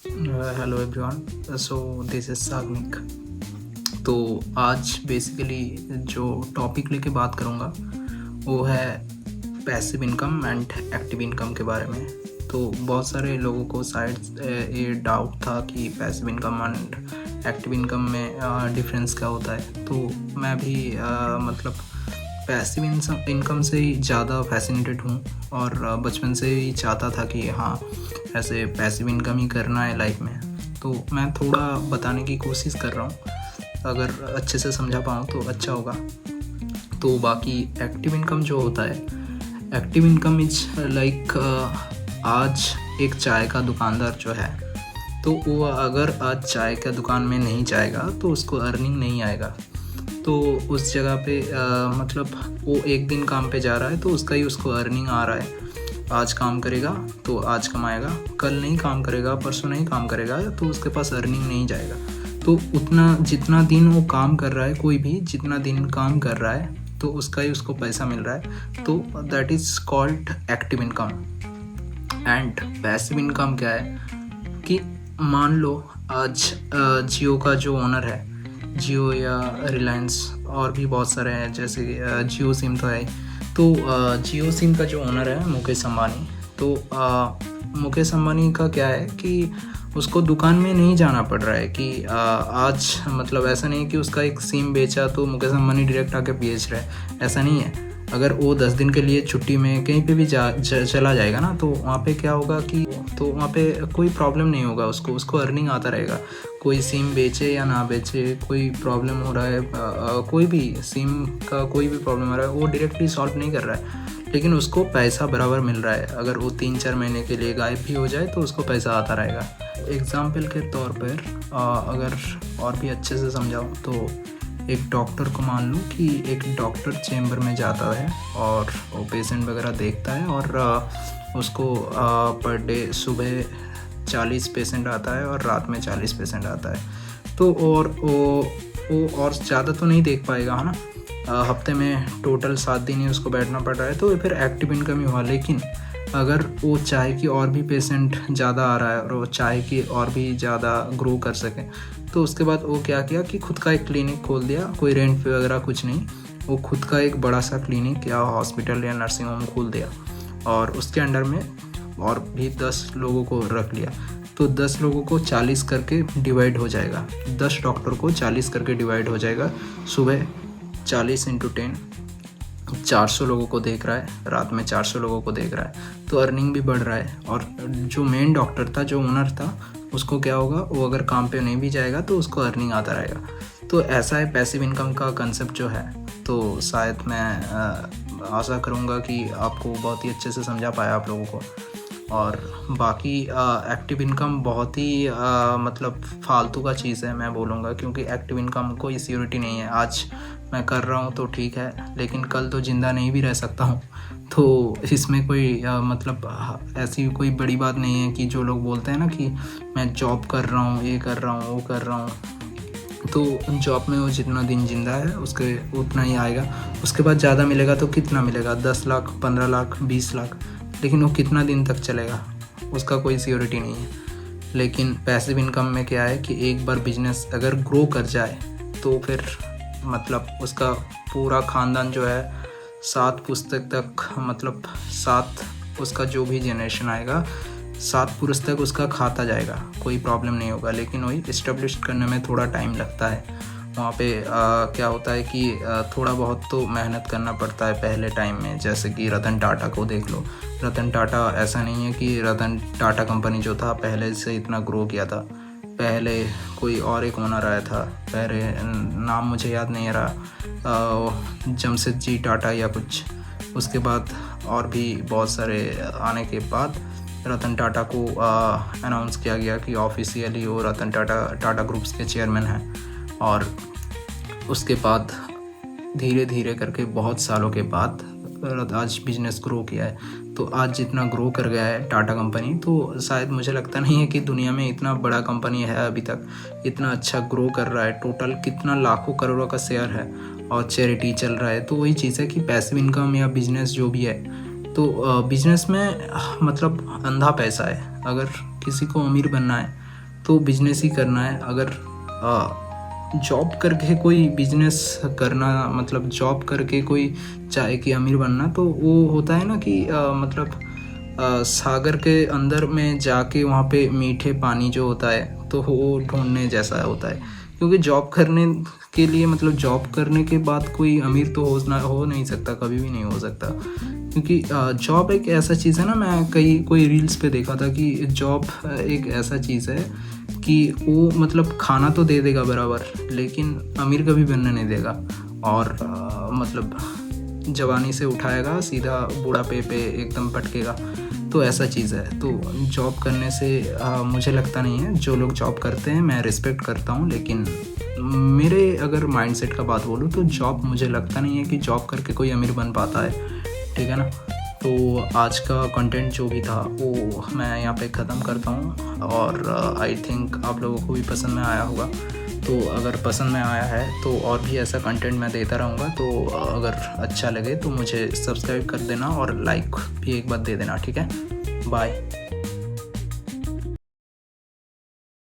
Hello everyone. So this is Sagnik. तो आज basically जो टॉपिक लेके बात करूँगा वो है passive income and active income के बारे में। तो बहुत सारे लोगों को शायद ये डाउट था कि passive income and active income में डिफरेंस क्या होता है। तो मैं भी मतलब पैसिव इनकम से ही ज़्यादा फैसिनेटेड हूँ और बचपन से ही चाहता था कि हाँ ऐसे पैसिव इनकम ही करना है लाइफ में। तो मैं थोड़ा बताने की कोशिश कर रहा हूँ, अगर अच्छे से समझा पाऊँ तो अच्छा होगा। तो बाकी एक्टिव इनकम जो होता है, एक्टिव इनकम इज लाइक आज एक चाय का दुकानदार जो है, तो वो अगर आज चाय का दुकान में नहीं जाएगा तो उसको अर्निंग नहीं आएगा। तो उस जगह पे मतलब वो एक दिन काम पे जा रहा है तो उसका ही उसको अर्निंग आ रहा है। आज काम करेगा तो आज कमाएगा, कल नहीं काम करेगा, परसों नहीं काम करेगा तो उसके पास अर्निंग नहीं जाएगा। तो उतना जितना दिन वो काम कर रहा है, कोई भी जितना दिन काम कर रहा है तो उसका ही उसको पैसा मिल रहा है। तो that is called active income. And passive income क्या है कि मान लो आज जियो का जो ओनर है, जियो या रिलायंस और भी बहुत सारे हैं, जैसे जियो सिम तो है। तो जियो सिम का जो ओनर है मुकेश अंबानी, तो मुकेश अंबानी का क्या है कि उसको दुकान में नहीं जाना पड़ रहा है कि आज मतलब ऐसा नहीं है कि उसका एक सिम बेचा तो मुकेश अंबानी डायरेक्ट आके बेच रहा है, ऐसा नहीं है। अगर वो 10 दिन के लिए छुट्टी में कहीं पे भी चला जाएगा ना, तो वहाँ पे क्या होगा कि तो वहाँ पे कोई प्रॉब्लम नहीं होगा, उसको अर्निंग आता रहेगा। कोई सिम बेचे या ना बेचे, कोई प्रॉब्लम हो रहा है, कोई भी सिम का कोई भी प्रॉब्लम आ रहा है, वो डायरेक्टली सॉल्व नहीं कर रहा है, लेकिन उसको पैसा बराबर मिल रहा है। अगर वो 3-4 महीने के लिए गायब भी हो जाए तो उसको पैसा आता रहेगा। एग्ज़ाम्पल के तौर पर अगर और भी अच्छे से समझाऊँ तो एक डॉक्टर को मान लूँ कि एक डॉक्टर चेम्बर में जाता है और वो पेशेंट वगैरह देखता है और उसको पर डे सुबह 40 पेशेंट आता है और रात में 40 पेशेंट आता है। तो और वो और ज़्यादा तो नहीं देख पाएगा, है ना। हफ्ते में टोटल 7 दिन ही उसको बैठना पड़ रहा है, तो फिर एक्टिव इनकम ही हुआ। लेकिन अगर वो चाहे कि और भी पेशेंट ज़्यादा आ रहा है और वो चाहे कि और भी ज़्यादा ग्रो कर सके, तो उसके बाद वो क्या किया कि खुद का एक क्लिनिक खोल दिया। कोई रेंट पे वगैरह कुछ नहीं, वो खुद का एक बड़ा सा क्लिनिक या हॉस्पिटल या नर्सिंग होम खोल दिया और उसके अंडर में और भी 10 लोगों को रख लिया। तो 10 लोगों को 40 करके डिवाइड हो जाएगा, 10 डॉक्टर को 40 करके डिवाइड हो जाएगा। सुबह 40 × 10 400 लोगों को देख रहा है, रात में 400 लोगों को देख रहा है, तो अर्निंग भी बढ़ रहा है। और जो मेन डॉक्टर था, जो ओनर था, उसको क्या होगा, वो अगर काम पे नहीं भी जाएगा तो उसको अर्निंग आता रहेगा। तो ऐसा है पैसिव इनकम का कंसेप्ट जो है। तो शायद मैं आशा करूँगा कि आपको बहुत ही अच्छे से समझा पाया आप लोगों को। और बाकी एक्टिव इनकम बहुत ही मतलब फालतू का चीज़ है मैं बोलूँगा, क्योंकि एक्टिव इनकम कोई सिक्योरिटी नहीं है। आज मैं कर रहा हूँ तो ठीक है, लेकिन कल तो ज़िंदा नहीं भी रह सकता हूँ। तो इसमें कोई मतलब ऐसी कोई बड़ी बात नहीं है कि जो लोग बोलते हैं ना कि मैं जॉब कर रहा हूँ, ये कर रहा हूँ, वो कर रहा हूँ। तो जॉब में वो जितना दिन जिंदा है उसके उतना ही आएगा। उसके बाद ज़्यादा मिलेगा तो कितना मिलेगा, 10 लाख, 15 लाख, 20 लाख, लेकिन वो कितना दिन तक चलेगा उसका कोई सिक्योरिटी नहीं है। लेकिन पैसिव इनकम में क्या है कि एक बार बिजनेस अगर ग्रो कर जाए तो फिर मतलब उसका पूरा ख़ानदान जो है 7 पुस्तक तक, मतलब 7 उसका जो भी जनरेशन आएगा 7 पुरुष तक उसका खाता जाएगा, कोई प्रॉब्लम नहीं होगा। लेकिन वही इस्टेब्लिश करने में थोड़ा टाइम लगता है। वहाँ पे क्या होता है कि थोड़ा बहुत तो मेहनत करना पड़ता है पहले टाइम में। जैसे कि रतन टाटा को देख लो। रतन टाटा ऐसा नहीं है कि रतन टाटा कंपनी जो था पहले से इतना ग्रो किया था। पहले कोई और एक ओनर आया था, पहले नाम मुझे याद नहीं आ रहा, जमशेदजी टाटा या कुछ। उसके बाद और भी बहुत सारे आने के बाद रतन टाटा को अनाउंस किया गया कि ऑफिशियली वो रतन टाटा ग्रुप्स के चेयरमैन हैं। और उसके बाद धीरे धीरे करके बहुत सालों के बाद आज बिजनेस ग्रो किया है। तो आज जितना ग्रो कर गया है टाटा कंपनी, तो शायद मुझे लगता नहीं है कि दुनिया में इतना बड़ा कंपनी है अभी तक, इतना अच्छा ग्रो कर रहा है। टोटल कितना लाखों करोड़ों का शेयर है और चैरिटी चल रहा है। तो वही चीज़ है कि पैसिव इनकम या बिजनेस जो भी है, तो बिजनेस में मतलब अंधा पैसा है। अगर किसी को अमीर बनना है तो बिजनेस ही करना है। अगर जॉब करके कोई बिजनेस करना, मतलब जॉब करके कोई चाहे कि अमीर बनना, तो वो होता है ना कि मतलब सागर के अंदर में जाके वहाँ पे मीठे पानी जो होता है तो वो ढूंढने जैसा होता है। क्योंकि जॉब करने के लिए, मतलब जॉब करने के बाद कोई अमीर तो हो नहीं सकता, कभी भी नहीं हो सकता। क्योंकि जॉब एक ऐसा चीज़ है ना, मैं कोई रील्स पे देखा था कि जॉब एक ऐसा चीज़ है कि वो मतलब खाना तो दे देगा बराबर, लेकिन अमीर कभी बनने नहीं देगा। और मतलब जवानी से उठाएगा, सीधा बुढ़ापे पे एकदम पटकेगा। तो ऐसा चीज़ है। तो जॉब करने से मुझे लगता नहीं है। जो लोग जॉब करते हैं मैं रिस्पेक्ट करता हूँ, लेकिन मेरे अगर माइंडसेट का बात बोलूँ तो जॉब, मुझे लगता नहीं है कि जॉब करके कोई अमीर बन पाता है, ठीक है ना। तो आज का कंटेंट जो भी था वो मैं यहाँ पे ख़त्म करता हूँ, और आई थिंक आप लोगों को भी पसंद में आया होगा। तो अगर पसंद में आया है तो और भी ऐसा कंटेंट मैं देता रहूँगा। तो अगर अच्छा लगे तो मुझे सब्सक्राइब कर देना और लाइक भी एक बार दे देना, ठीक है। बाय।